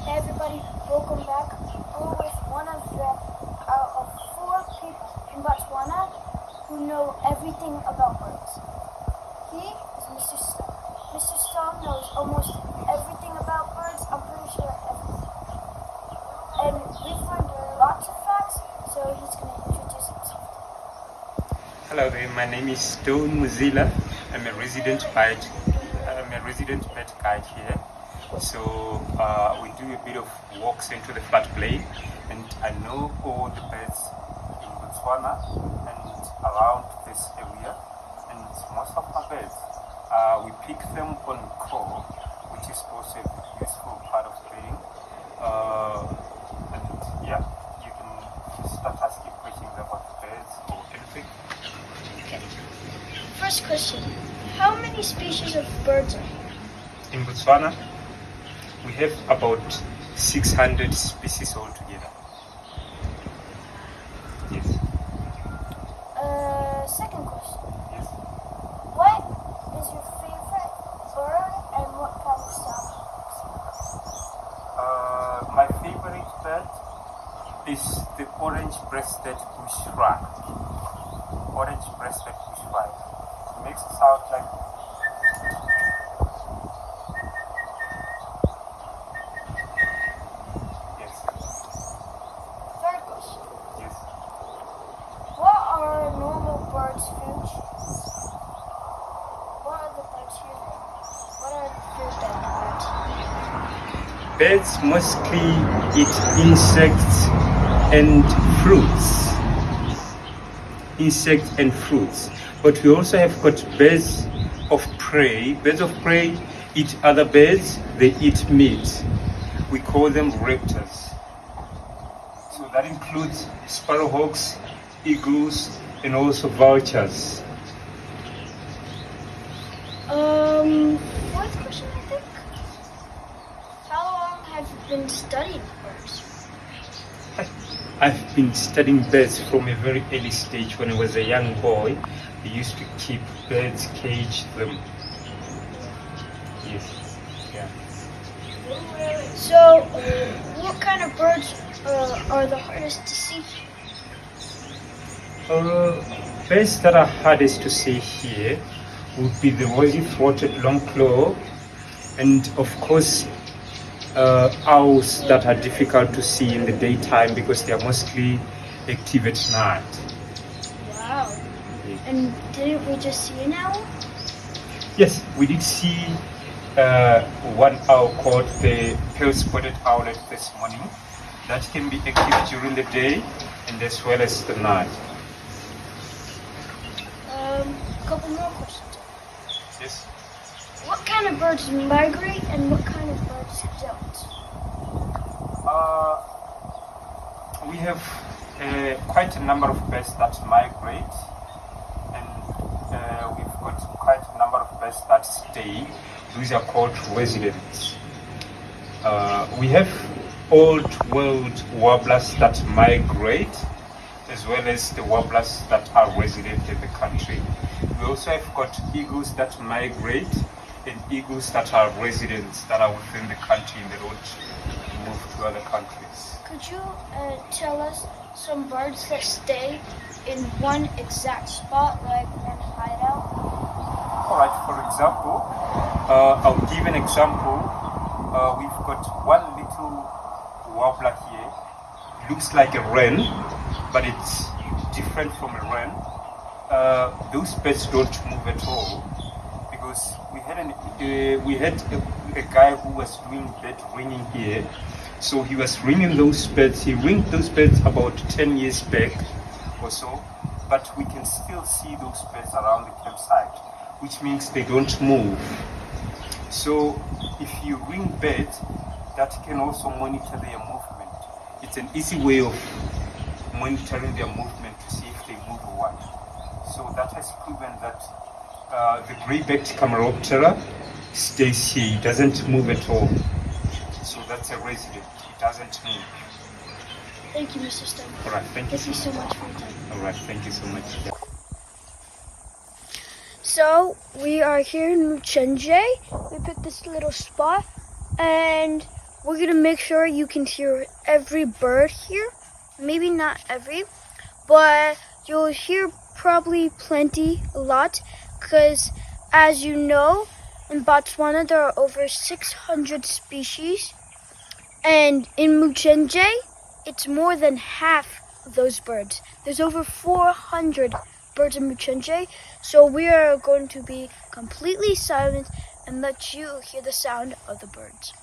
Hey everybody, welcome back. We're with one of four people in Botswana who know everything about birds. He is Mr. Stone. Mr. Stone knows almost everything about birds. I'm pretty sure everything. And we've learned lots of facts, so he's going to introduce himself. Hello there, my name is Stone Muzila. I'm a resident pet guide here. So we do a bit of walks into the floodplain, and I know all the birds in Botswana and around this area, and most of my birds, we pick them on call, which is also a useful part of birding. And yeah, you can start asking questions about the birds or anything. Okay. First question, how many species of birds are here? In Botswana, we have about 600 species altogether. Yes. Second question. Yes. What is your favorite bird and what kind of sound? My favorite bird is the orange-breasted bushrat. Orange-breasted bushrat. It makes a sound like. What are normal birds' food? What are the birds here? What are the food that birds eat? Birds mostly eat insects and fruits. Insects and fruits. But we also have got birds of prey. Birds of prey eat other birds, they eat meat. We call them raptors. So that includes sparrowhawks, eagles, and also vultures. Fourth question, I think. How long have you been studying birds? I've been studying birds from a very early stage. When I was a young boy, we used to keep birds, cage them. Yes. Yeah. So, what kind of birds are the hardest to see? Birds that are hardest to see here would be the rosy-throated longclaw, and of course owls that are difficult to see in the daytime because they are mostly active at night. Wow. And didn't we just see an owl? Yes, we did see one owl called the pale-spotted owlet this morning. That can be active during the day and as well as the night. A couple more questions. Yes. What kind of birds migrate and what kind of birds don't? We have quite a number of birds that migrate, and we've got quite a number of birds that stay. These are called residents. We have old world warblers that migrate, as well as the warblers that are resident in the country. We also have got eagles that migrate and eagles that are residents that are within the country and they don't move to other countries. Could you tell us some birds that stay in one exact spot, like one hideout? Alright, for example, I'll give an example. We've got one little warbler here. Looks like a wren, but it's different from a wren. Those birds don't move at all because we had a guy who was doing bird ringing here. So he was ringing those birds. He ringed those birds about 10 years back or so, but we can still see those birds around the campsite, which means they don't move. So if you ring birds, that can also monitor their movement. It's an easy way of monitoring their movement to see if they move or what. So that has proven that the grey-backed Cameroptera stays here. It doesn't move at all. So that's a resident. It doesn't move. Thank you, Mr. Stone. All right, thank you. Thank you so much for your time. All right, thank you so much. So we are here in Muzila. We picked this little spot, and we're gonna make sure you can hear every bird here. Maybe not every, but you'll hear probably plenty, a lot, because as you know, in Botswana there are over 600 species, and in Muzila, it's more than half of those birds. There's over 400 birds in Muzila, so we are going to be completely silent and let you hear the sound of the birds.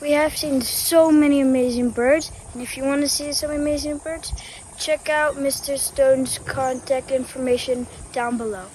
We have seen so many amazing birds, and if you want to see some amazing birds, check out Mr. Stone's contact information down below.